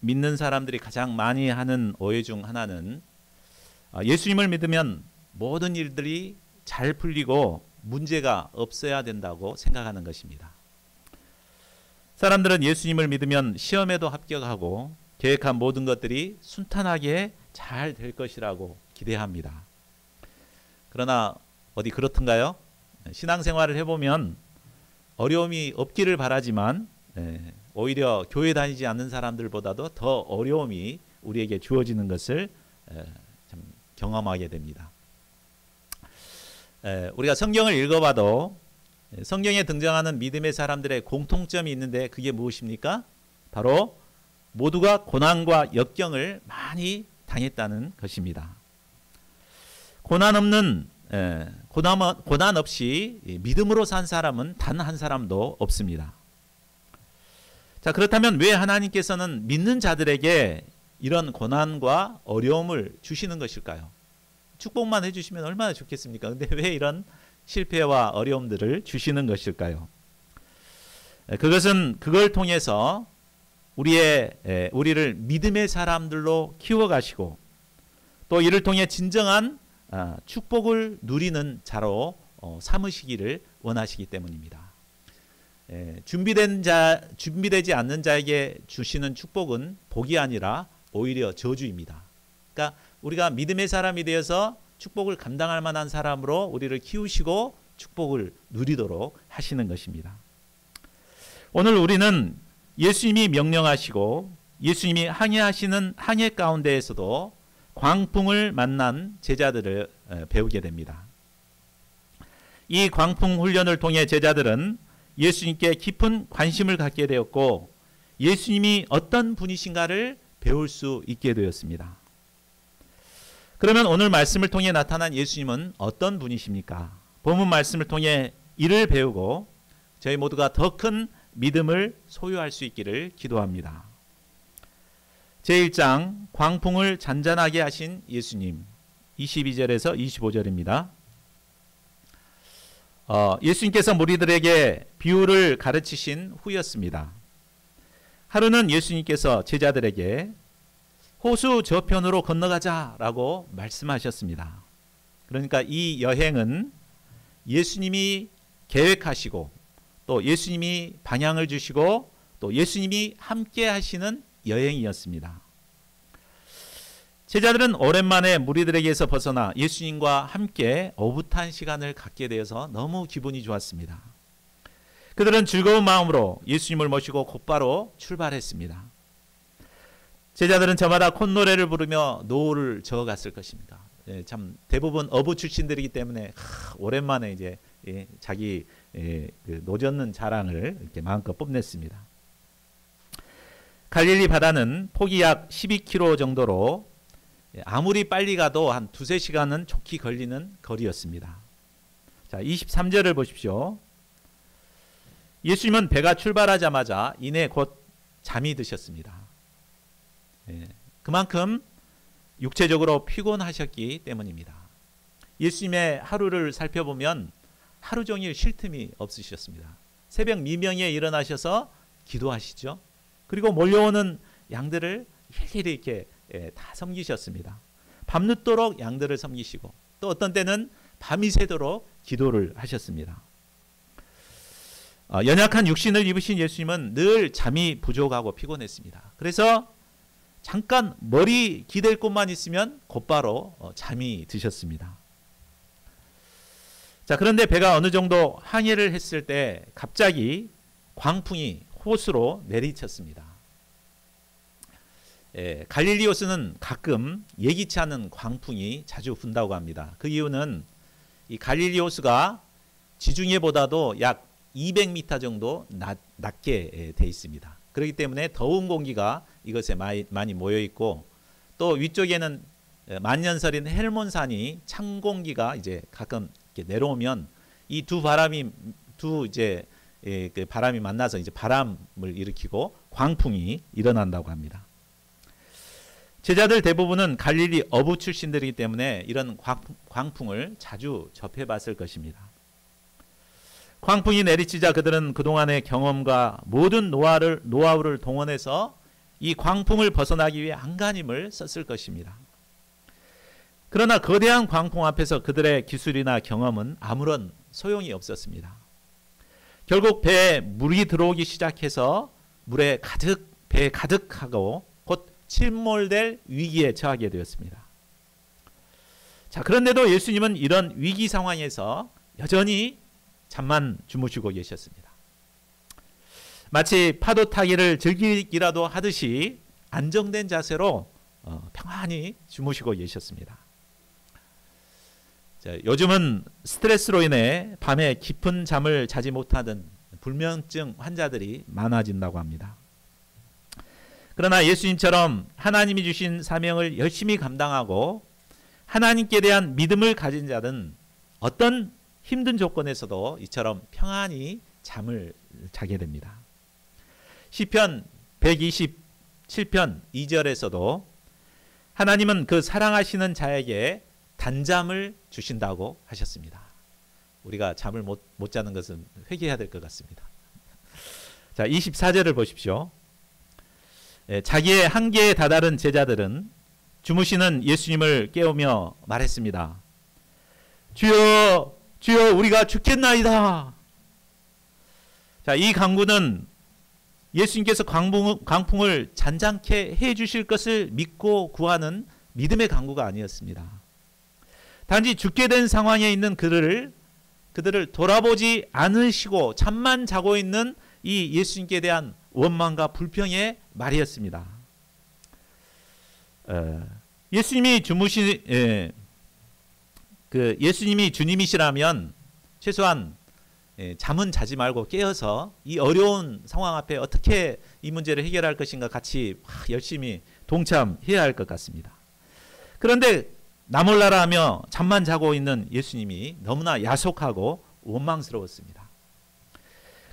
믿는 사람들이 가장 많이 하는 오해 중 하나는 예수님을 믿으면 모든 일들이 잘 풀리고 문제가 없어야 된다고 생각하는 것입니다. 사람들은 예수님을 믿으면 시험에도 합격하고 계획한 모든 것들이 순탄하게 잘 될 것이라고 기대합니다. 그러나 어디 그렇던가요? 신앙생활을 해보면 어려움이 없기를 바라지만 오히려 교회 다니지 않는 사람들보다도 더 어려움이 우리에게 주어지는 것을 참 경험하게 됩니다. 우리가 성경을 읽어봐도 성경에 등장하는 믿음의 사람들의 공통점이 있는데 그게 무엇입니까? 바로 모두가 고난과 역경을 많이 당했다는 것입니다. 고난 없이 믿음으로 산 사람은 단 한 사람도 없습니다. 자, 그렇다면 왜 하나님께서는 믿는 자들에게 이런 고난과 어려움을 주시는 것일까요? 축복만 해주시면 얼마나 좋겠습니까? 근데 왜 이런 실패와 어려움들을 주시는 것일까요? 그걸 통해서 우리를 믿음의 사람들로 키워가시고 또 이를 통해 진정한 축복을 누리는 자로 삼으시기를 원하시기 때문입니다. 준비되지 않는 자에게 주시는 축복은 복이 아니라 오히려 저주입니다. 그러니까 우리가 믿음의 사람이 되어서 축복을 감당할 만한 사람으로 우리를 키우시고 축복을 누리도록 하시는 것입니다. 오늘 우리는 예수님이 명령하시고 예수님이 항해하시는 항해 가운데에서도 광풍을 만난 제자들을 배우게 됩니다. 이 광풍 훈련을 통해 제자들은 예수님께 깊은 관심을 갖게 되었고 예수님이 어떤 분이신가를 배울 수 있게 되었습니다. 그러면 오늘 말씀을 통해 나타난 예수님은 어떤 분이십니까? 본문 말씀을 통해 이를 배우고 저희 모두가 더 큰 믿음을 소유할 수 있기를 기도합니다. 제1장 광풍을 잔잔하게 하신 예수님 22절에서 25절입니다. 예수님께서 무리들에게 비유를 가르치신 후였습니다. 하루는 예수님께서 제자들에게 호수 저편으로 건너가자라고 말씀하셨습니다. 그러니까 이 여행은 예수님이 계획하시고 또 예수님이 방향을 주시고 또 예수님이 함께 하시는 여행이었습니다. 제자들은 오랜만에 무리들에게서 벗어나 예수님과 함께 오붓한 시간을 갖게 되어서 너무 기분이 좋았습니다. 그들은 즐거운 마음으로 예수님을 모시고 곧바로 출발했습니다. 제자들은 저마다 콧노래를 부르며 노을을 저어갔을 것입니다. 참 대부분 어부 출신들이기 때문에 오랜만에 이제 자기 그 노젓는 자랑을 이렇게 마음껏 뽐냈습니다. 갈릴리 바다는 폭이 약 12km 정도로 아무리 빨리 가도 한 2-3시간은 좋게 걸리는 거리였습니다. 자, 23절을 보십시오. 예수님은 배가 출발하자마자 이내 곧 잠이 드셨습니다. 그만큼 육체적으로 피곤하셨기 때문입니다. 예수님의 하루를 살펴보면 하루 종일 쉴 틈이 없으셨습니다. 새벽 미명에 일어나셔서 기도하시죠. 그리고 몰려오는 양들을 일일이 이렇게 다 섬기셨습니다. 밤늦도록 양들을 섬기시고 또 어떤 때는 밤이 새도록 기도를 하셨습니다. 연약한 육신을 입으신 예수님은 늘 잠이 부족하고 피곤했습니다. 그래서 잠깐 머리 기댈 곳만 있으면 곧바로 잠이 드셨습니다. 자, 그런데 배가 어느 정도 항해를 했을 때 갑자기 광풍이 호수로 내리쳤습니다. 갈릴리 호수는 가끔 예기치 않은 광풍이 자주 분다고 합니다. 그 이유는 이 갈릴리 호수가 지중해보다도 약 200m 정도 낮게 돼 있습니다. 그렇기 때문에 더운 공기가 이것에 많이 모여 있고 또 위쪽에는 만년설인 헬몬산이 찬 공기가 이제 가끔 이렇게 내려오면 이 두 바람이 그 바람이 만나서 이제 바람을 일으키고 광풍이 일어난다고 합니다. 제자들 대부분은 갈릴리 어부 출신들이기 때문에 이런 광풍을 자주 접해봤을 것입니다. 광풍이 내리치자 그들은 그동안의 경험과 모든 노하우를 동원해서 이 광풍을 벗어나기 위해 안간힘을 썼을 것입니다. 그러나 거대한 광풍 앞에서 그들의 기술이나 경험은 아무런 소용이 없었습니다. 결국 배에 물이 들어오기 시작해서 배에 가득하고 곧 침몰될 위기에 처하게 되었습니다. 자, 그런데도 예수님은 이런 위기 상황에서 여전히 잠만 주무시고 계셨습니다. 마치 파도 타기를 즐기기라도 하듯이 안정된 자세로 평안히 주무시고 계셨습니다. 자, 요즘은 스트레스로 인해 밤에 깊은 잠을 자지 못하던 불면증 환자들이 많아진다고 합니다. 그러나 예수님처럼 하나님이 주신 사명을 열심히 감당하고 하나님께 대한 믿음을 가진 자는 어떤 힘든 조건에서도 이처럼 평안히 잠을 자게 됩니다. 시편 127편 2절에서도 하나님은 그 사랑하시는 자에게 단잠을 주신다고 하셨습니다. 우리가 잠을 못 자는 것은 회개해야 될 것 같습니다. 자, 24절을 보십시오. 자기의 한계에 다다른 제자들은 주무시는 예수님을 깨우며 말했습니다. 주여, 주여, 우리가 죽겠나이다. 자, 이 강구는 예수님께서 광풍을 잔잔케 해 주실 것을 믿고 구하는 믿음의 강구가 아니었습니다. 단지 죽게 된 상황에 있는 그들을 돌아보지 않으시고 잠만 자고 있는 이 예수님께 대한 원망과 불평의 말이었습니다. 예수님이 예수님이 주님이시라면 최소한 잠은 자지 말고 깨어서 이 어려운 상황 앞에 어떻게 이 문제를 해결할 것인가 같이 열심히 동참해야 할 것 같습니다. 그런데 나 몰라라 하며 잠만 자고 있는 예수님이 너무나 야속하고 원망스러웠습니다.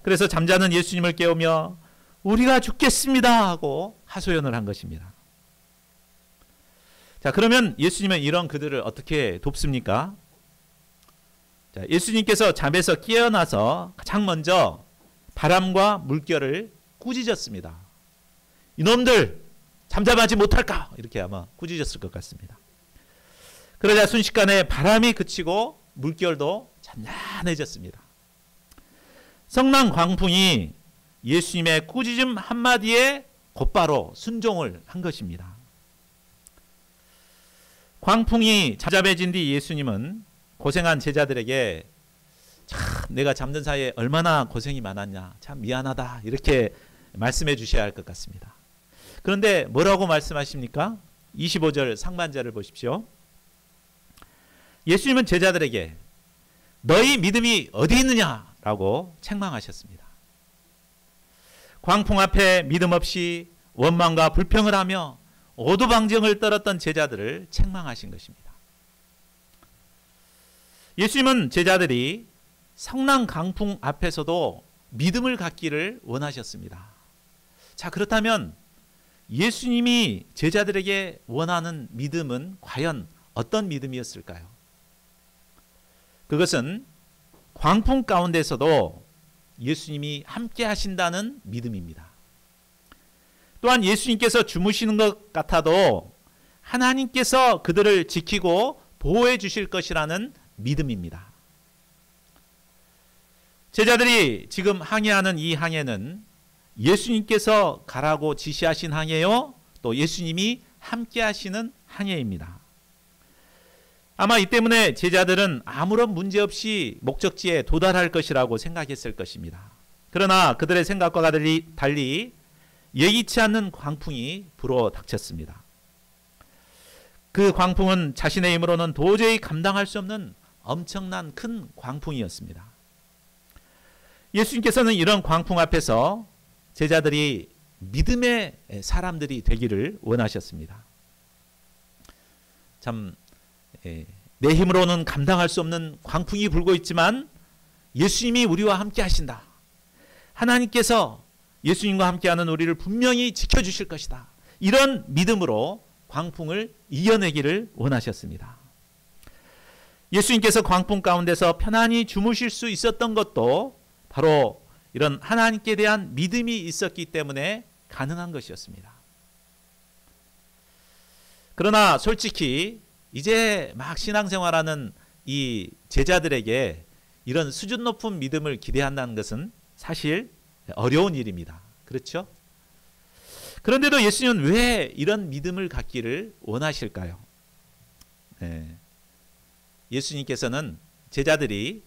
그래서 잠자는 예수님을 깨우며 우리가 죽겠습니다 하고 하소연을 한 것입니다. 자, 그러면 예수님은 이런 그들을 어떻게 돕습니까? 자, 예수님께서 잠에서 깨어나서 가장 먼저 바람과 물결을 꾸짖었습니다. 이놈들 잠잠하지 못할까? 이렇게 아마 꾸짖었을 것 같습니다. 그러자 순식간에 바람이 그치고 물결도 잔잔해졌습니다. 성난 광풍이 예수님의 꾸짖음 한마디에 곧바로 순종을 한 것입니다. 광풍이 잠잠해진 뒤 예수님은 고생한 제자들에게 참 내가 잠든 사이에 얼마나 고생이 많았냐, 참 미안하다 이렇게 말씀해 주셔야 할 것 같습니다. 그런데 뭐라고 말씀하십니까? 25절 상반절을 보십시오. 예수님은 제자들에게 너희 믿음이 어디 있느냐라고 책망하셨습니다. 광풍 앞에 믿음 없이 원망과 불평을 하며 오두방정을 떨었던 제자들을 책망하신 것입니다. 예수님은 제자들이 성난 강풍 앞에서도 믿음을 갖기를 원하셨습니다. 자, 그렇다면 예수님이 제자들에게 원하는 믿음은 과연 어떤 믿음이었을까요? 그것은 광풍 가운데서도 예수님이 함께 하신다는 믿음입니다. 또한 예수님께서 주무시는 것 같아도 하나님께서 그들을 지키고 보호해 주실 것이라는 믿음입니다. 제자들이 지금 항해하는 이 항해는 예수님께서 가라고 지시하신 항해요, 또 예수님이 함께 하시는 항해입니다. 아마 이 때문에 제자들은 아무런 문제 없이 목적지에 도달할 것이라고 생각했을 것입니다. 그러나 그들의 생각과 달리 예기치 않는 광풍이 불어 닥쳤습니다. 그 광풍은 자신의 힘으로는 도저히 감당할 수 없는 엄청난 큰 광풍이었습니다. 예수님께서는 이런 광풍 앞에서 제자들이 믿음의 사람들이 되기를 원하셨습니다. 참 내 힘으로는 감당할 수 없는 광풍이 불고 있지만 예수님이 우리와 함께 하신다. 하나님께서 예수님과 함께하는 우리를 분명히 지켜주실 것이다. 이런 믿음으로 광풍을 이겨내기를 원하셨습니다. 예수님께서 광풍 가운데서 편안히 주무실 수 있었던 것도 바로 이런 하나님께 대한 믿음이 있었기 때문에 가능한 것이었습니다. 그러나 솔직히 이제 막 신앙생활하는 이 제자들에게 이런 수준 높은 믿음을 기대한다는 것은 사실 어려운 일입니다. 그렇죠? 그런데도 예수님은 왜 이런 믿음을 갖기를 원하실까요? 예수님께서는 제자들이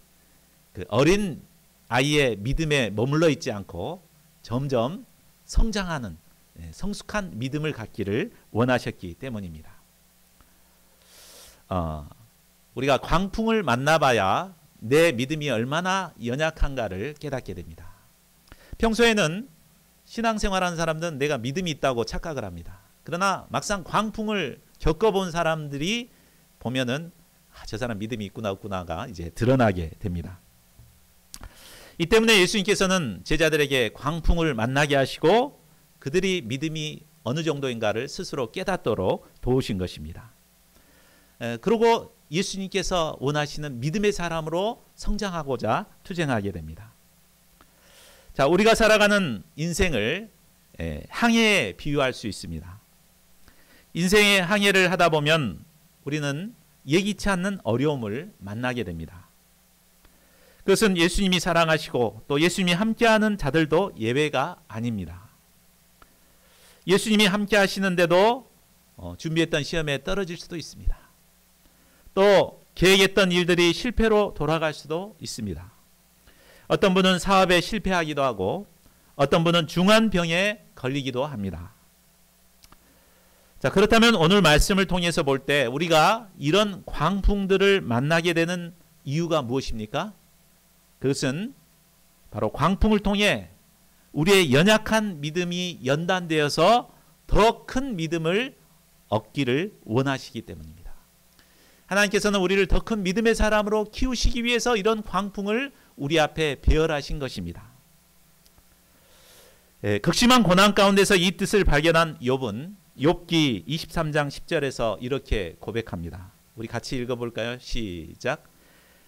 그 어린 아이의 믿음에 머물러 있지 않고 점점 성장하는 성숙한 믿음을 갖기를 원하셨기 때문입니다. 우리가 광풍을 만나봐야 내 믿음이 얼마나 연약한가를 깨닫게 됩니다. 평소에는 신앙생활하는 사람들은 내가 믿음이 있다고 착각을 합니다. 그러나 막상 광풍을 겪어본 사람들이 보면은 저 사람 믿음이 있구나 없구나가 이제 드러나게 됩니다. 이 때문에 예수님께서는 제자들에게 광풍을 만나게 하시고 그들이 믿음이 어느 정도인가를 스스로 깨닫도록 도우신 것입니다. 그리고 예수님께서 원하시는 믿음의 사람으로 성장하고자 투쟁하게 됩니다. 자, 우리가 살아가는 인생을 항해에 비유할 수 있습니다. 인생의 항해를 하다 보면 우리는 예기치 않는 어려움을 만나게 됩니다. 그것은 예수님이 사랑하시고 또 예수님이 함께하는 자들도 예외가 아닙니다. 예수님이 함께 하시는데도 준비했던 시험에 떨어질 수도 있습니다. 또 계획했던 일들이 실패로 돌아갈 수도 있습니다. 어떤 분은 사업에 실패하기도 하고 어떤 분은 중한 병에 걸리기도 합니다. 자, 그렇다면 오늘 말씀을 통해서 볼 때 우리가 이런 광풍들을 만나게 되는 이유가 무엇입니까? 그것은 바로 광풍을 통해 우리의 연약한 믿음이 연단되어서 더 큰 믿음을 얻기를 원하시기 때문입니다. 하나님께서는 우리를 더 큰 믿음의 사람으로 키우시기 위해서 이런 광풍을 우리 앞에 배열하신 것입니다. 극심한 고난 가운데서 이 뜻을 발견한 욥은 욥기 23장 10절에서 이렇게 고백합니다. 우리 같이 읽어볼까요? 시작.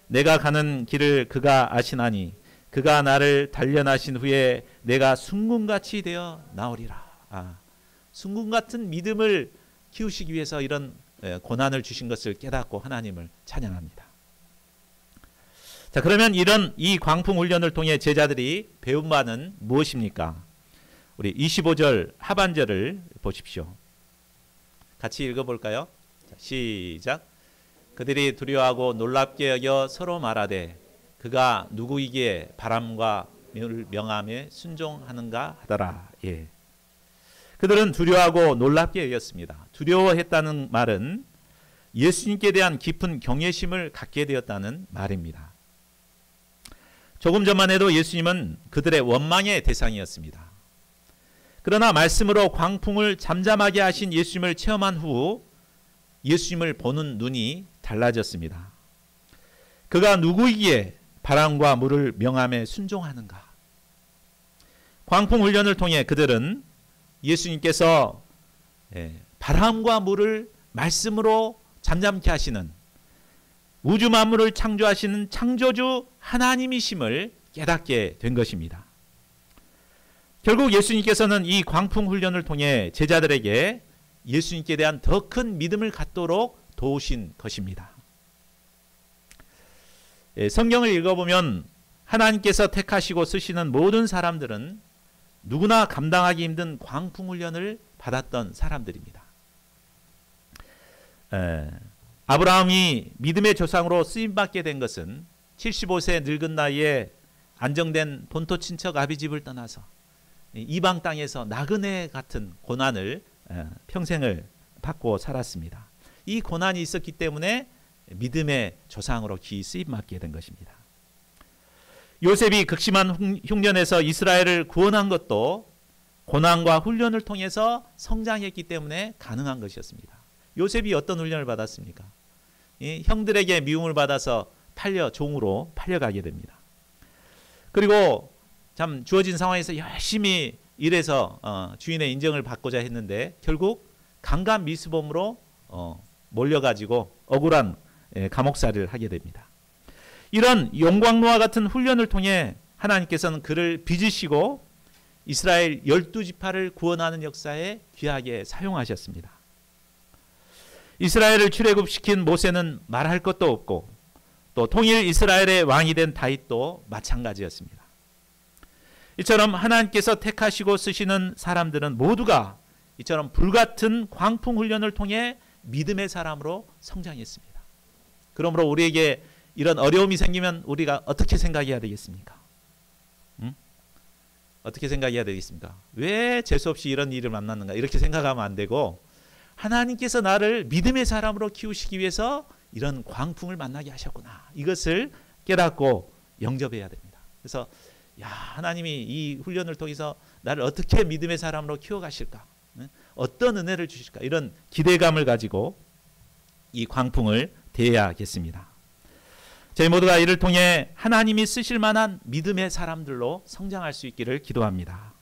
내가 가는 길을 그가 아시나니 그가 나를 단련하신 후에 내가 순금같이 되어 나오리라. 순금 같은 믿음을 키우시기 위해서 이런 고난을 주신 것을 깨닫고 하나님을 찬양합니다. 자, 그러면 이 광풍 훈련을 통해 제자들이 배운 바는 무엇입니까? 우리 25절 하반절을 보십시오. 같이 읽어볼까요? 자, 시작. 그들이 두려워하고 놀랍게 여겨 서로 말하되 그가 누구이기에 바람과 명함에 순종하는가 하더라. 그들은 두려워하고 놀랍게 여겼습니다. 두려워했다는 말은 예수님께 대한 깊은 경외심을 갖게 되었다는 말입니다. 조금 전만 해도 예수님은 그들의 원망의 대상이었습니다. 그러나 말씀으로 광풍을 잠잠하게 하신 예수님을 체험한 후 예수님을 보는 눈이 달라졌습니다. 그가 누구이기에 바람과 물을 명함에 순종하는가? 광풍 훈련을 통해 그들은 예수님께서 바람과 물을 말씀으로 잠잠케 하시는 우주 만물을 창조하시는 창조주 하나님이심을 깨닫게 된 것입니다. 결국 예수님께서는 이 광풍 훈련을 통해 제자들에게 예수님께 대한 더 큰 믿음을 갖도록 도우신 것입니다. 성경을 읽어보면 하나님께서 택하시고 쓰시는 모든 사람들은 누구나 감당하기 힘든 광풍 훈련을 받았던 사람들입니다. 아브라함이 믿음의 조상으로 쓰임받게 된 것은 75세 늙은 나이에 안정된 본토 친척 아비집을 떠나서 이방 땅에서 나그네 같은 고난을 평생을 받고 살았습니다. 이 고난이 있었기 때문에 믿음의 조상으로 기 쓰임받게 된 것입니다. 요셉이 극심한 흉년에서 이스라엘을 구원한 것도 고난과 훈련을 통해서 성장했기 때문에 가능한 것이었습니다. 요셉이 어떤 훈련을 받았습니까? 형들에게 미움을 받아서 종으로 팔려가게 됩니다. 그리고 참 주어진 상황에서 열심히 일해서 주인의 인정을 받고자 했는데 결국 강간 미수범으로 몰려가지고 억울한 감옥살이를 하게 됩니다. 이런 용광로와 같은 훈련을 통해 하나님께서는 그를 빚으시고 이스라엘 12지파를 구원하는 역사에 귀하게 사용하셨습니다. 이스라엘을 출애굽시킨 모세는 말할 것도 없고 또 통일 이스라엘의 왕이 된 다윗도 마찬가지였습니다. 이처럼 하나님께서 택하시고 쓰시는 사람들은 모두가 이처럼 불같은 광풍 훈련을 통해 믿음의 사람으로 성장했습니다. 그러므로 우리에게 이런 어려움이 생기면 우리가 어떻게 생각해야 되겠습니까? 어떻게 생각해야 되겠습니까? 왜 재수없이 이런 일을 만났는가 이렇게 생각하면 안 되고 하나님께서 나를 믿음의 사람으로 키우시기 위해서 이런 광풍을 만나게 하셨구나. 이것을 깨닫고 영접해야 됩니다. 그래서 하나님이 이 훈련을 통해서 나를 어떻게 믿음의 사람으로 키워가실까? 어떤 은혜를 주실까? 이런 기대감을 가지고 이 광풍을 대해야겠습니다. 저희 모두가 이를 통해 하나님이 쓰실 만한 믿음의 사람들로 성장할 수 있기를 기도합니다.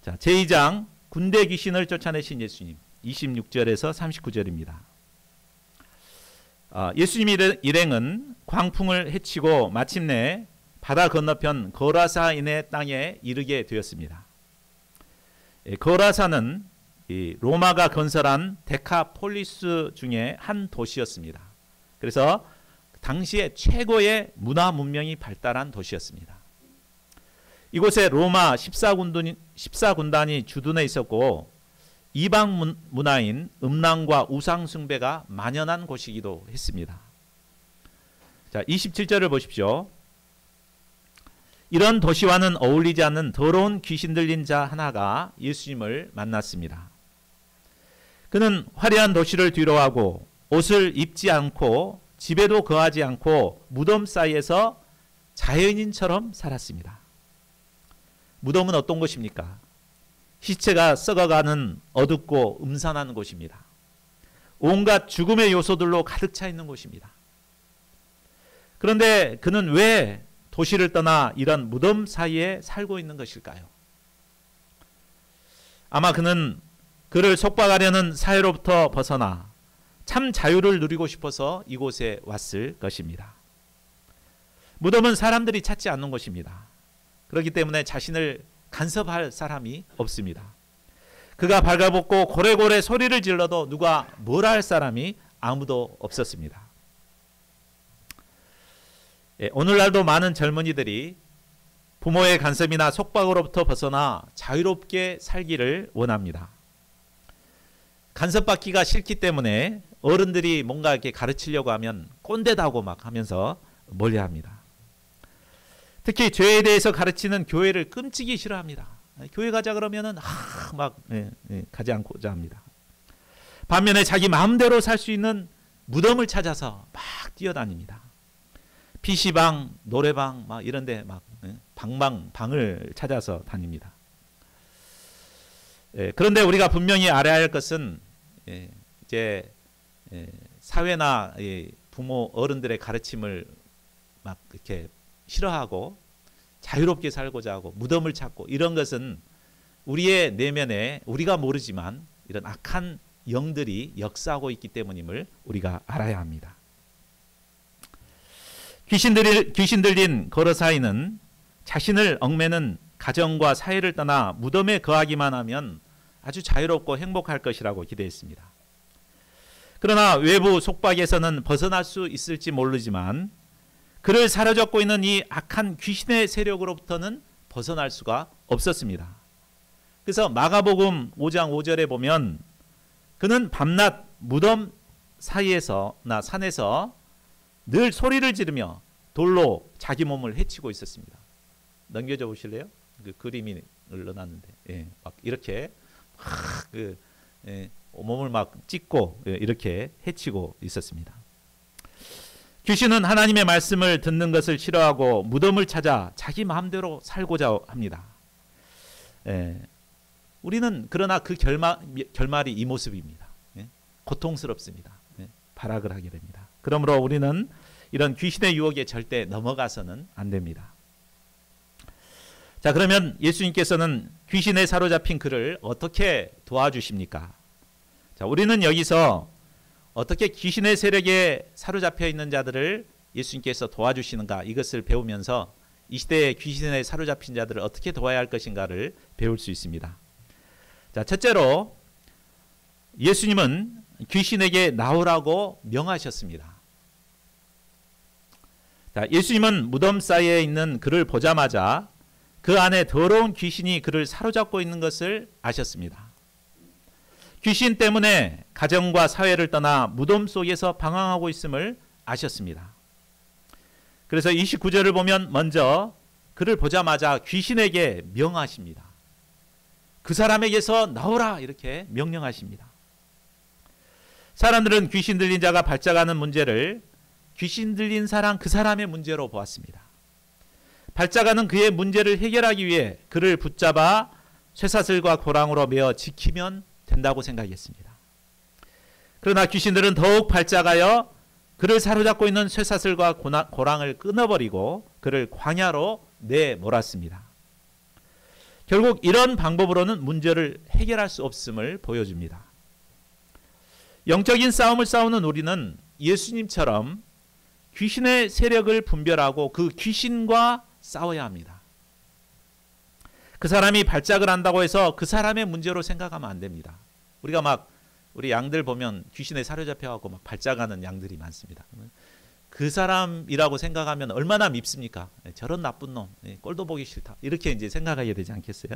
자, 제2장 군대 귀신을 쫓아내신 예수님 26절에서 39절입니다. 예수님의 일행은 광풍을 헤치고 마침내 바다 건너편 거라사인의 땅에 이르게 되었습니다. 거라사는 로마가 건설한 데카폴리스 중에 한 도시였습니다. 그래서 당시에 최고의 문화 문명이 발달한 도시였습니다. 이곳에 로마 14군단이 주둔해 있었고 이방 문화인 음란과 우상 숭배가 만연한 곳이기도 했습니다. 자, 27절을 보십시오. 이런 도시와는 어울리지 않는 더러운 귀신 들린 자 하나가 예수님을 만났습니다. 그는 화려한 도시를 뒤로하고 옷을 입지 않고 집에도 거하지 않고 무덤 사이에서 자연인처럼 살았습니다. 무덤은 어떤 곳입니까? 시체가 썩어가는 어둡고 음산한 곳입니다. 온갖 죽음의 요소들로 가득 차 있는 곳입니다. 그런데 그는 왜 도시를 떠나 이런 무덤 사이에 살고 있는 것일까요? 아마 그는 그를 속박하려는 사회로부터 벗어나 참 자유를 누리고 싶어서 이곳에 왔을 것입니다. 무덤은 사람들이 찾지 않는 곳입니다. 그렇기 때문에 자신을 간섭할 사람이 없습니다. 그가 발가벗고 고래고래 소리를 질러도 누가 뭐라 할 사람이 아무도 없었습니다. 오늘날도 많은 젊은이들이 부모의 간섭이나 속박으로부터 벗어나 자유롭게 살기를 원합니다. 간섭받기가 싫기 때문에 어른들이 뭔가 이렇게 가르치려고 하면 꼰대다고 막 하면서 멀리합니다. 특히 죄에 대해서 가르치는 교회를 끔찍이 싫어합니다. 교회 가자 그러면은 가지 않고자 합니다. 반면에 자기 마음대로 살 수 있는 무덤을 찾아서 막 뛰어다닙니다. PC방, 노래방 막 이런데 막 방을 찾아서 다닙니다. 그런데 우리가 분명히 알아야 할 것은 이제 사회나 부모 어른들의 가르침을 막 이렇게 싫어하고 자유롭게 살고자 하고 무덤을 찾고 이런 것은 우리의 내면에 우리가 모르지만 이런 악한 영들이 역사하고 있기 때문임을 우리가 알아야 합니다. 귀신 들린 거라사인은 자신을 얽매는 가정과 사회를 떠나 무덤에 거하기만 하면 아주 자유롭고 행복할 것이라고 기대했습니다. 그러나 외부 속박에서는 벗어날 수 있을지 모르지만 그를 사로잡고 있는 이 악한 귀신의 세력으로부터는 벗어날 수가 없었습니다. 그래서 마가복음 5장 5절에 보면 그는 밤낮 무덤 사이에서나 산에서 늘 소리를 지르며 돌로 자기 몸을 해치고 있었습니다. 넘겨줘 보실래요? 그 그림이 올려놨는데 막 이렇게 몸을 막 찢고 이렇게 해치고 있었습니다. 귀신은 하나님의 말씀을 듣는 것을 싫어하고 무덤을 찾아 자기 마음대로 살고자 합니다. 우리는 그러나 그 결말이 이 모습입니다. 고통스럽습니다. 발악을 하게 됩니다. 그러므로 우리는 이런 귀신의 유혹에 절대 넘어가서는 안 됩니다. 자, 그러면 예수님께서는 귀신에 사로잡힌 그를 어떻게 도와주십니까? 자, 우리는 여기서 어떻게 귀신의 세력에 사로잡혀 있는 자들을 예수님께서 도와주시는가 이것을 배우면서 이 시대에 귀신에 사로잡힌 자들을 어떻게 도와야 할 것인가를 배울 수 있습니다. 자, 첫째로 예수님은 귀신에게 나오라고 명하셨습니다. 자, 예수님은 무덤 사이에 있는 그를 보자마자 그 안에 더러운 귀신이 그를 사로잡고 있는 것을 아셨습니다. 귀신 때문에 가정과 사회를 떠나 무덤 속에서 방황하고 있음을 아셨습니다. 그래서 29절을 보면 먼저 그를 보자마자 귀신에게 명하십니다. 그 사람에게서 나오라 이렇게 명령하십니다. 사람들은 귀신 들린 자가 발작하는 문제를 귀신 들린 사람 그 사람의 문제로 보았습니다. 발작하는 그의 문제를 해결하기 위해 그를 붙잡아 쇠사슬과 고랑으로 메어 지키면 된다고 생각했습니다. 그러나 귀신들은 더욱 발작하여 그를 사로잡고 있는 쇠사슬과 고랑을 끊어버리고 그를 광야로 내몰았습니다. 결국 이런 방법으로는 문제를 해결할 수 없음을 보여줍니다. 영적인 싸움을 싸우는 우리는 예수님처럼 귀신의 세력을 분별하고 그 귀신과 싸워야 합니다. 그 사람이 발작을 한다고 해서 그 사람의 문제로 생각하면 안 됩니다. 우리가 우리 양들 보면 귀신에 사로잡혀갖고 막 발작하는 양들이 많습니다. 그 사람이라고 생각하면 얼마나 밉습니까? 저런 나쁜 놈, 꼴도 보기 싫다. 이렇게 이제 생각하게 되지 않겠어요?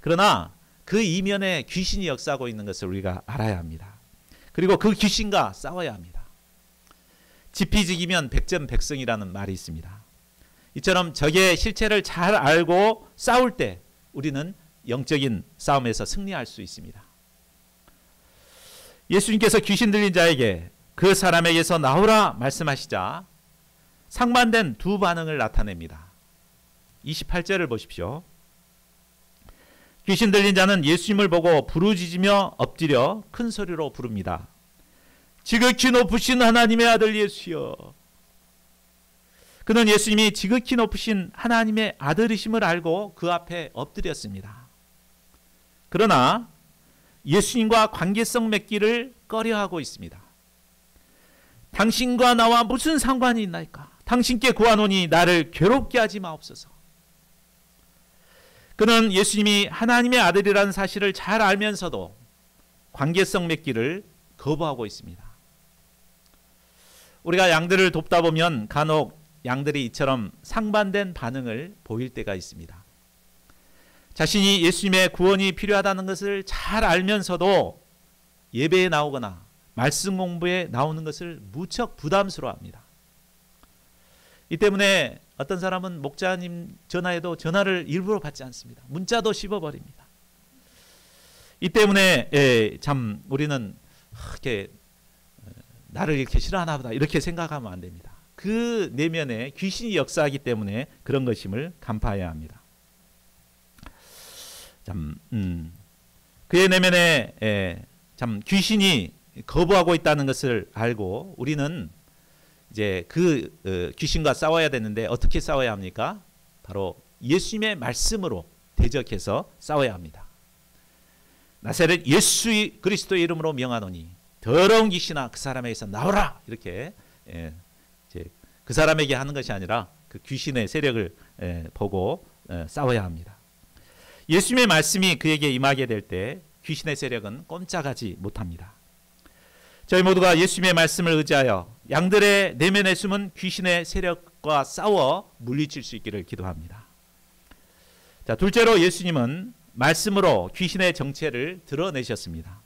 그러나 그 이면에 귀신이 역사하고 있는 것을 우리가 알아야 합니다. 그리고 그 귀신과 싸워야 합니다. 지피지기면 백전백승이라는 말이 있습니다. 이처럼 적의 실체를 잘 알고 싸울 때 우리는 영적인 싸움에서 승리할 수 있습니다. 예수님께서 귀신 들린 자에게 그 사람에게서 나오라 말씀하시자 상반된 두 반응을 나타냅니다. 28절을 보십시오. 귀신 들린 자는 예수님을 보고 부르짖으며 엎드려 큰 소리로 부릅니다. 지극히 높으신 하나님의 아들 예수여. 그는 예수님이 지극히 높으신 하나님의 아들이심을 알고 그 앞에 엎드렸습니다. 그러나 예수님과 관계성 맺기를 꺼려하고 있습니다. 당신과 나와 무슨 상관이 있나이까? 당신께 구하노니 나를 괴롭게 하지 마옵소서. 그는 예수님이 하나님의 아들이라는 사실을 잘 알면서도 관계성 맺기를 거부하고 있습니다. 우리가 양들을 돕다 보면 간혹 양들이 이처럼 상반된 반응을 보일 때가 있습니다. 자신이 예수님의 구원이 필요하다는 것을 잘 알면서도 예배에 나오거나 말씀 공부에 나오는 것을 무척 부담스러워합니다. 이 때문에 어떤 사람은 목자님 전화해도 전화를 일부러 받지 않습니다. 문자도 씹어버립니다. 이 때문에 참 우리는 이렇게 나를 이렇게 싫어하나 보다 이렇게 생각하면 안 됩니다. 그 내면에 귀신이 역사하기 때문에 그런 것임을 간파해야 합니다. 그의 내면에 참 귀신이 거부하고 있다는 것을 알고 우리는 이제 그 귀신과 싸워야 되는데 어떻게 싸워야 합니까? 바로 예수님의 말씀으로 대적해서 싸워야 합니다. 나사렛 예수 그리스도의 이름으로 명하노니 더러운 귀신아 그 사람에게서 나오라 이렇게 이제 그 사람에게 하는 것이 아니라 그 귀신의 세력을 보고 싸워야 합니다. 예수님의 말씀이 그에게 임하게 될 때 귀신의 세력은 꼼짝하지 못합니다. 저희 모두가 예수님의 말씀을 의지하여 양들의 내면에 숨은 귀신의 세력과 싸워 물리칠 수 있기를 기도합니다. 자, 둘째로 예수님은 말씀으로 귀신의 정체를 드러내셨습니다.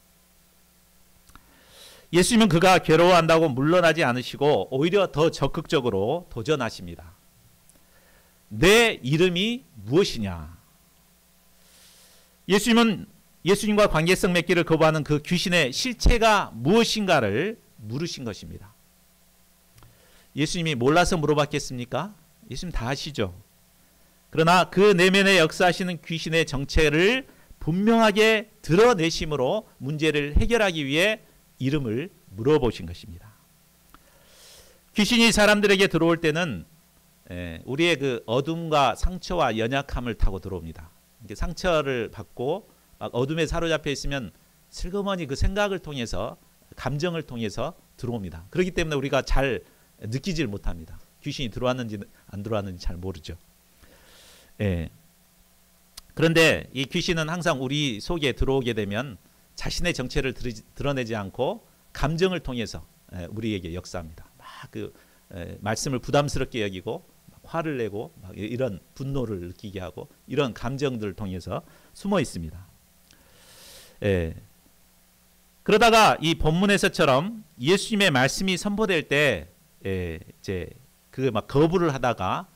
예수님은 그가 괴로워한다고 물러나지 않으시고 오히려 더 적극적으로 도전하십니다. 내 이름이 무엇이냐? 예수님과 관계성 맺기를 거부하는 그 귀신의 실체가 무엇인가를 물으신 것입니다. 예수님이 몰라서 물어봤겠습니까? 예수님 다 아시죠. 그러나 그 내면에 역사하시는 귀신의 정체를 분명하게 드러내심으로 문제를 해결하기 위해 이름을 물어보신 것입니다. 귀신이 사람들에게 들어올 때는 우리의 그 어둠과 상처와 연약함을 타고 들어옵니다. 상처를 받고 막 어둠에 사로잡혀 있으면 슬그머니 그 생각을 통해서 감정을 통해서 들어옵니다. 그렇기 때문에 우리가 잘 느끼질 못합니다. 귀신이 들어왔는지 안 들어왔는지 잘 모르죠. 그런데 이 귀신은 항상 우리 속에 들어오게 되면 자신의 정체를 드러내지 않고 감정을 통해서 우리에게 역사합니다. 막 그 말씀을 부담스럽게 여기고 화를 내고 막 이런 분노를 느끼게 하고 이런 감정들을 통해서 숨어 있습니다. 그러다가 이 본문에서처럼 예수님의 말씀이 선포될 때 이제 그 막 거부를 하다가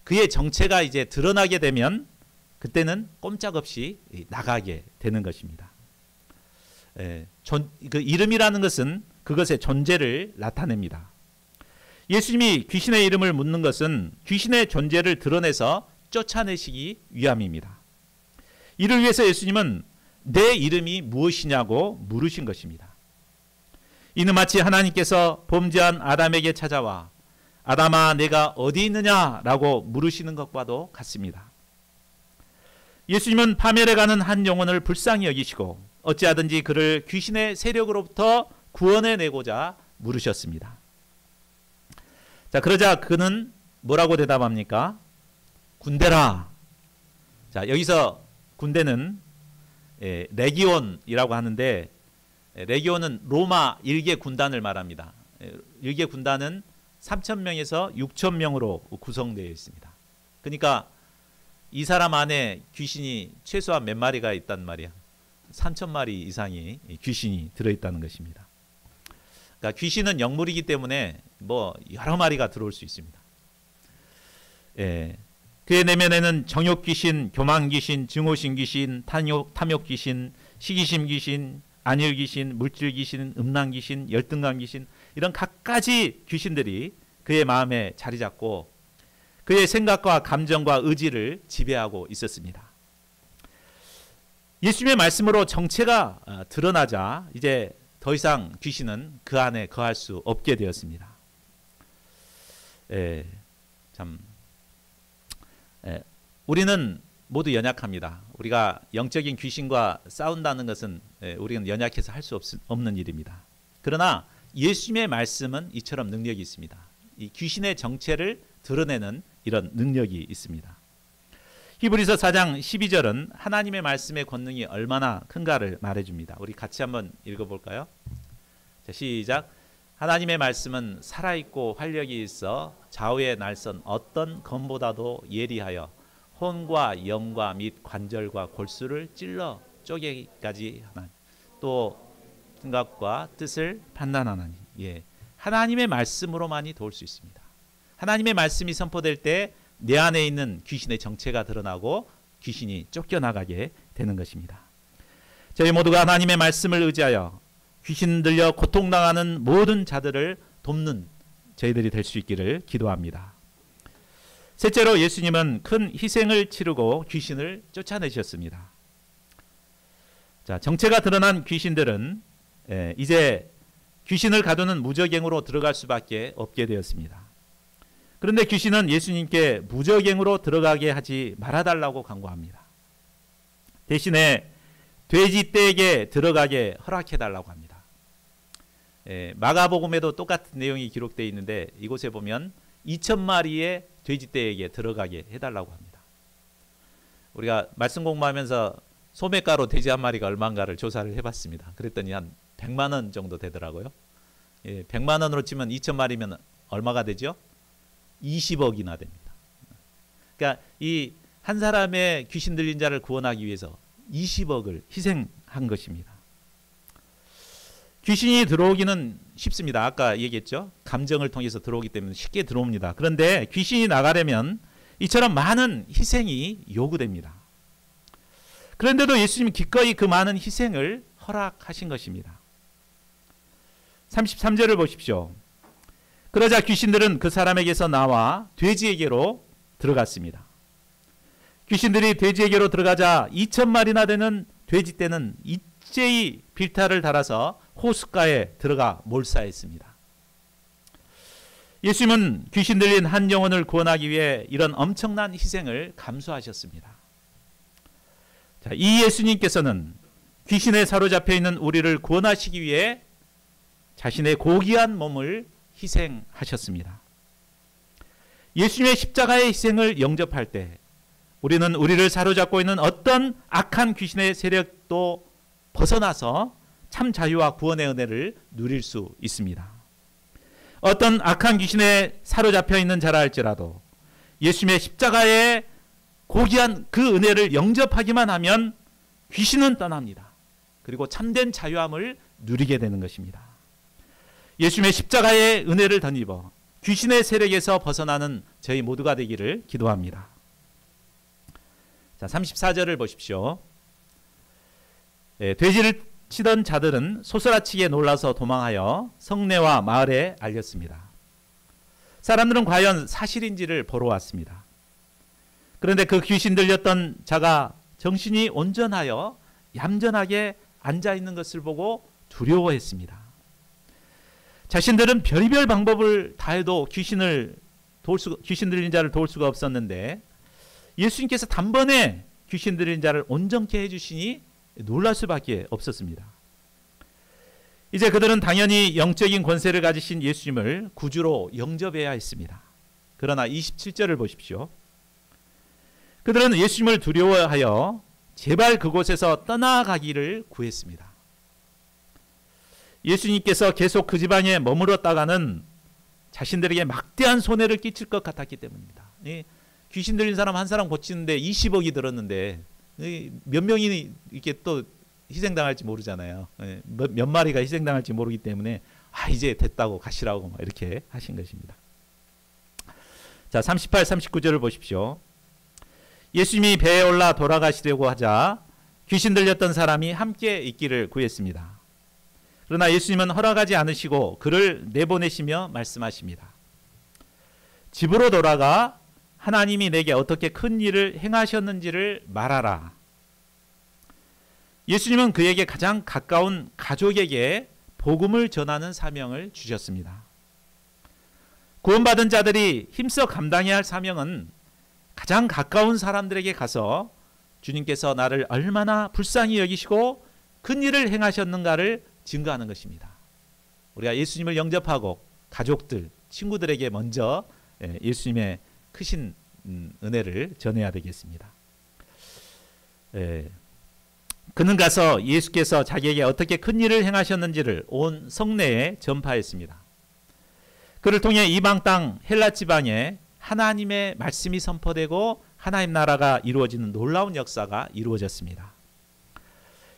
그의 정체가 이제 드러나게 되면 그때는 꼼짝없이 나가게 되는 것입니다. 그 이름이라는 것은 그것의 존재를 나타냅니다. 예수님이 귀신의 이름을 묻는 것은 귀신의 존재를 드러내서 쫓아내시기 위함입니다. 이를 위해서 예수님은 내 이름이 무엇이냐고 물으신 것입니다. 이는 마치 하나님께서 범죄한 아담에게 찾아와 아담아 내가 어디 있느냐라고 물으시는 것과도 같습니다. 예수님은 파멸해 가는 한 영혼을 불쌍히 여기시고 어찌하든지 그를 귀신의 세력으로부터 구원해내고자 물으셨습니다. 자, 그러자 그는 뭐라고 대답합니까? 군대라. 자, 여기서 군대는 레기온이라고 하는데 레기온은 로마 일개 군단을 말합니다. 일개 군단은 3,000명에서 6,000명으로 구성되어 있습니다. 그러니까 이 사람 안에 귀신이 최소한 몇 마리가 있단 말이야. 3,000마리 이상이 귀신이 들어있다는 것입니다. 그러니까 귀신은 영물이기 때문에 뭐 여러 마리가 들어올 수 있습니다. 그의 내면에는 정욕 귀신, 교만 귀신, 증오심 귀신, 탐욕 귀신, 시기심 귀신, 안일 귀신, 물질 귀신, 음란 귀신, 열등감 귀신 이런 갖가지 귀신들이 그의 마음에 자리 잡고 그의 생각과 감정과 의지를 지배하고 있었습니다. 예수님의 말씀으로 정체가 드러나자 이제 더 이상 귀신은 그 안에 거할 수 없게 되었습니다. 우리는 모두 연약합니다. 우리가 영적인 귀신과 싸운다는 것은 우리는 연약해서 할 수 없는 일입니다. 그러나 예수님의 말씀은 이처럼 능력이 있습니다. 이 귀신의 정체를 드러내는 이런 능력이 있습니다. 히브리서 4장 12절은 하나님의 말씀의 권능이 얼마나 큰가를 말해줍니다. 우리 같이 한번 읽어볼까요? 자, 시작. 하나님의 말씀은 살아있고 활력이 있어 좌우의 날선 어떤 검보다도 예리하여 혼과 영과 및 관절과 골수를 찔러 쪼개기까지 하나니 또 생각과 뜻을 판단하나니. 하나님의 말씀으로만이 도울 수 있습니다. 하나님의 말씀이 선포될 때 내 안에 있는 귀신의 정체가 드러나고 귀신이 쫓겨나가게 되는 것입니다. 저희 모두가 하나님의 말씀을 의지하여 귀신 들려 고통당하는 모든 자들을 돕는 저희들이 될 수 있기를 기도합니다. 셋째로 예수님은 큰 희생을 치르고 귀신을 쫓아내셨습니다. 자, 정체가 드러난 귀신들은 이제 귀신을 가두는 무저갱으로 들어갈 수밖에 없게 되었습니다. 그런데 귀신은 예수님께 무저갱으로 들어가게 하지 말아달라고 간구합니다. 대신에 돼지떼에게 들어가게 허락해달라고 합니다. 마가복음에도 똑같은 내용이 기록되어 있는데 이곳에 보면 2,000마리의 돼지떼에게 들어가게 해달라고 합니다. 우리가 말씀 공부하면서 소매가로 돼지 한 마리가 얼마인가를 조사를 해봤습니다. 그랬더니 한 100만 원 정도 되더라고요. 100만 원으로 치면 2,000마리면 얼마가 되죠? 20억이나 됩니다. 그러니까 이 한 사람의 귀신 들린 자를 구원하기 위해서 20억을 희생한 것입니다. 귀신이 들어오기는 쉽습니다. 아까 얘기했죠. 감정을 통해서 들어오기 때문에 쉽게 들어옵니다. 그런데 귀신이 나가려면 이처럼 많은 희생이 요구됩니다. 그런데도 예수님은 기꺼이 그 많은 희생을 허락하신 것입니다. 33절을 보십시오. 그러자 귀신들은 그 사람에게서 나와 돼지에게로 들어갔습니다. 귀신들이 돼지에게로 들어가자 2,000마리나 되는 돼지떼는 일제히 빌타를 달아서 호숫가에 들어가 몰사했습니다. 예수님은 귀신 들린 한 영혼을 구원하기 위해 이런 엄청난 희생을 감수하셨습니다. 자, 이 예수님께서는 귀신에 사로잡혀 있는 우리를 구원하시기 위해 자신의 고귀한 몸을 희생하셨습니다. 예수님의 십자가의 희생을 영접할 때 우리는 우리를 사로잡고 있는 어떤 악한 귀신의 세력도 벗어나서 참 자유와 구원의 은혜를 누릴 수 있습니다. 어떤 악한 귀신에 사로잡혀 있는 자라 할지라도 예수님의 십자가의 고귀한 그 은혜를 영접하기만 하면 귀신은 떠납니다. 그리고 참된 자유함을 누리게 되는 것입니다. 예수님의 십자가의 은혜를 덧입어 귀신의 세력에서 벗어나는 저희 모두가 되기를 기도합니다. 자, 34절을 보십시오. 돼지를 치던 자들은 소스라치게 놀라서 도망하여 성내와 마을에 알렸습니다. 사람들은 과연 사실인지를 보러 왔습니다. 그런데 그 귀신 들렸던 자가 정신이 온전하여 얌전하게 앉아있는 것을 보고 두려워했습니다. 자신들은 별의별 방법을 다해도 귀신 들린 자를 도울 수가 없었는데 예수님께서 단번에 귀신 들린 자를 온전케 해주시니 놀랄 수밖에 없었습니다. 이제 그들은 당연히 영적인 권세를 가지신 예수님을 구주로 영접해야 했습니다. 그러나 27절을 보십시오. 그들은 예수님을 두려워하여 제발 그곳에서 떠나가기를 구했습니다. 예수님께서 계속 그 지방에 머물렀다가는 자신들에게 막대한 손해를 끼칠 것 같았기 때문입니다. 귀신 들린 사람 한 사람 고치는데 20억이 들었는데 몇 명이 이렇게 또 희생당할지 모르잖아요. 몇 마리가 희생당할지 모르기 때문에 이제 됐다고 가시라고 막 이렇게 하신 것입니다. 자, 38, 39절을 보십시오. 예수님이 배에 올라 돌아가시려고 하자 귀신 들렸던 사람이 함께 있기를 구했습니다. 그러나 예수님은 허락하지 않으시고 그를 내보내시며 말씀하십니다. 집으로 돌아가 하나님이 내게 어떻게 큰 일을 행하셨는지를 말하라. 예수님은 그에게 가장 가까운 가족에게 복음을 전하는 사명을 주셨습니다. 구원받은 자들이 힘써 감당해야 할 사명은 가장 가까운 사람들에게 가서 주님께서 나를 얼마나 불쌍히 여기시고 큰 일을 행하셨는가를 증거하는 것입니다. 우리가 예수님을 영접하고 가족들, 친구들에게 먼저 예수님의 크신 은혜를 전해야 되겠습니다. 그는 가서 예수께서 자기에게 어떻게 큰 일을 행하셨는지를 온 성내에 전파했습니다. 그를 통해 이방 땅 헬라 지방에 하나님의 말씀이 선포되고 하나님 나라가 이루어지는 놀라운 역사가 이루어졌습니다.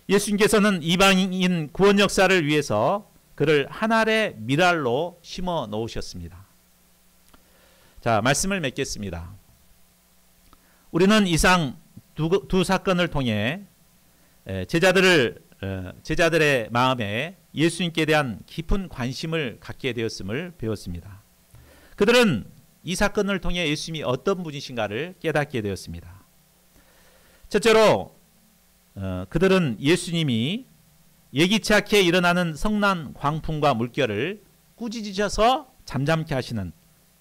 예수님께서는 이방인 구원 역사를 위해서 그를 한 알의 밀알로 심어 놓으셨습니다. 자, 말씀을 맺겠습니다. 우리는 이상 두 사건을 통해 제자들의 마음에 예수님께 대한 깊은 관심을 갖게 되었음을 배웠습니다. 그들은 이 사건을 통해 예수님이 어떤 분이신가를 깨닫게 되었습니다. 첫째로 그들은 예수님이 예기치 않게 일어나는 성난 광풍과 물결을 꾸짖으셔서 잠잠케 하시는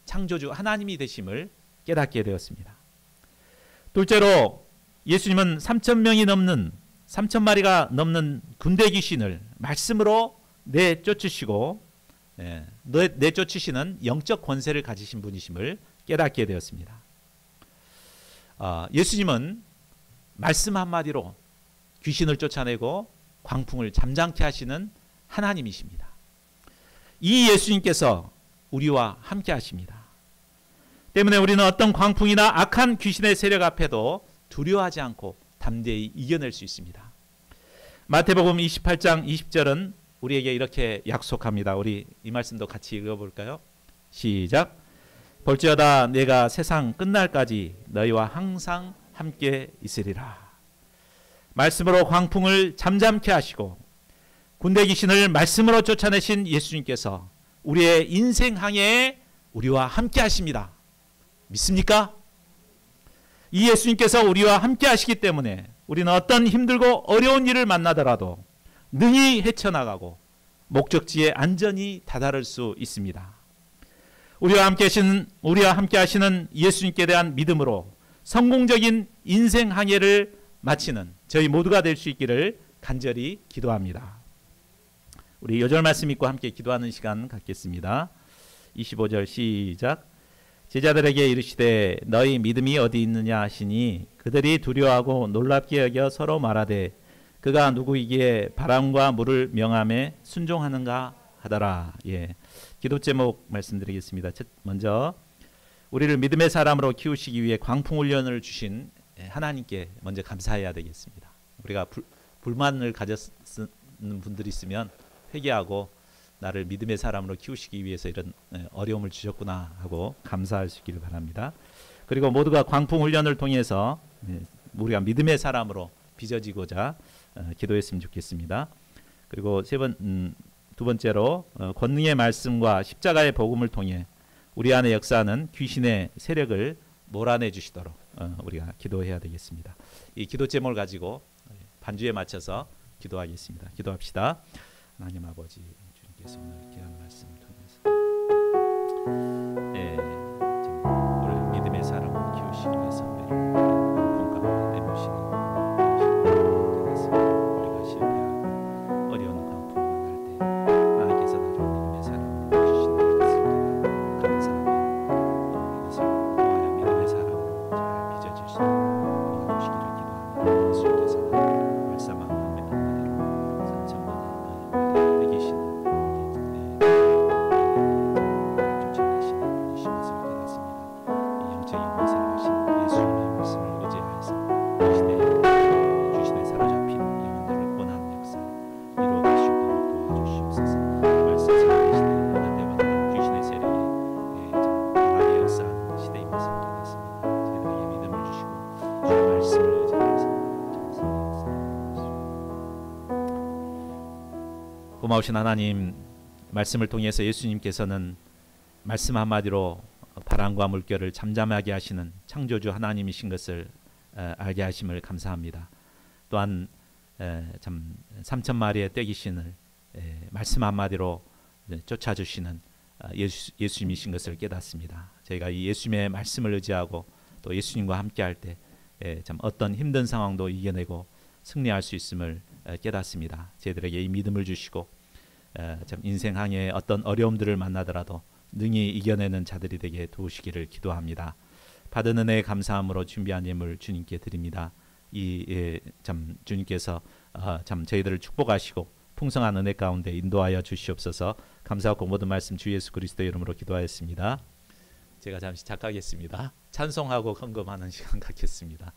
창조주 하나님이 되심을 깨닫게 되었습니다. 둘째로 예수님은 3,000마리가 넘는 군대 귀신을 말씀으로 내쫓으시고 내쫓으시는 영적 권세를 가지신 분이심을 깨닫게 되었습니다. 예수님은 말씀 한마디로 귀신을 쫓아내고 광풍을 잠잠케 하시는 하나님이십니다. 이 예수님께서 우리와 함께 하십니다. 때문에 우리는 어떤 광풍이나 악한 귀신의 세력 앞에도 두려워하지 않고 담대히 이겨낼 수 있습니다. 마태복음 28장 20절은 우리에게 이렇게 약속합니다. 우리 이 말씀도 같이 읽어볼까요? 시작. 볼지어다 내가 세상 끝날까지 너희와 항상 함께 있으리라. 말씀으로 광풍을 잠잠케 하시고 군대 귀신을 말씀으로 쫓아내신 예수님께서 우리의 인생 항해에 우리와 함께 하십니다. 믿습니까? 이 예수님께서 우리와 함께 하시기 때문에 우리는 어떤 힘들고 어려운 일을 만나더라도 능히 헤쳐나가고 목적지에 안전히 다다를 수 있습니다. 우리와 함께 하시는 예수님께 대한 믿음으로 성공적인 인생 항해를 마치는 저희 모두가 될 수 있기를 간절히 기도합니다. 우리 요절 말씀 읽고 함께 기도하는 시간 갖겠습니다. 25절 시작. 제자들에게 이르시되 너희 믿음이 어디 있느냐 하시니 그들이 두려워하고 놀랍게 여겨 서로 말하되 그가 누구이기에 바람과 물을 명함에 순종하는가 하더라. 예. 기도 제목 말씀드리겠습니다. 먼저 우리를 믿음의 사람으로 키우시기 위해 광풍 훈련을 주신 하나님께 먼저 감사해야 되겠습니다. 우리가 불만을 가졌는 분들이 있으면 회개하고 나를 믿음의 사람으로 키우시기 위해서 이런 어려움을 주셨구나 하고 감사할 수 있기를 바랍니다. 그리고 모두가 광풍 훈련을 통해서 우리가 믿음의 사람으로 빚어지고자 기도했으면 좋겠습니다. 그리고 두 번째로 권능의 말씀과 십자가의 복음을 통해 우리 안에 역사하는 귀신의 세력을 몰아내 주시도록 우리가 기도해야 되겠습니다. 이 기도 제목을 가지고 반주에 맞춰서 기도하겠습니다. 기도합시다. 하나님 아버지, 주님께서 오늘 귀한 말씀 통해서 우리 믿음의 사람을 키우시기 위해서 우리를 광풍 가운데 내모시니 우리가 실패하고 어려운 광풍을 만날 때 하나님께서 나를 믿음의 사람으로 주시는 것을 감사하며 이것을 통하여 믿음의 사람으로 잘 빚어질 수 있도록 도와주시기를 기도합니다. 예수님께서 말씀한 한마디로 산천만에 내 계시는 고마우신 하나님, 말씀을 통해서 예수님께서는 말씀 한마디로 바람과 물결을 잠잠하게 하시는 창조주 하나님이신 것을 알게 하심을 감사합니다. 또한 참 3,000마리의 떼기신을 말씀 한마디로 쫓아주시는 예수님이신 것을 깨닫습니다. 저희가 이 예수님의 말씀을 의지하고 또 예수님과 함께할 때 참 어떤 힘든 상황도 이겨내고 승리할 수 있음을 깨닫습니다. 저희들에게 이 믿음을 주시고 참 인생 항해에 어떤 어려움들을 만나더라도 능히 이겨내는 자들이 되게 도우시기를 기도합니다. 받은 은혜에 감사함으로 준비한 예물 주님께 드립니다. 참 주님께서 참 저희들을 축복하시고 풍성한 은혜 가운데 인도하여 주시옵소서. 감사하고 모든 말씀 주 예수 그리스도의 이름으로 기도하였습니다. 제가 잠시 작가겠습니다. 찬송하고 헌금하는 시간 갖겠습니다.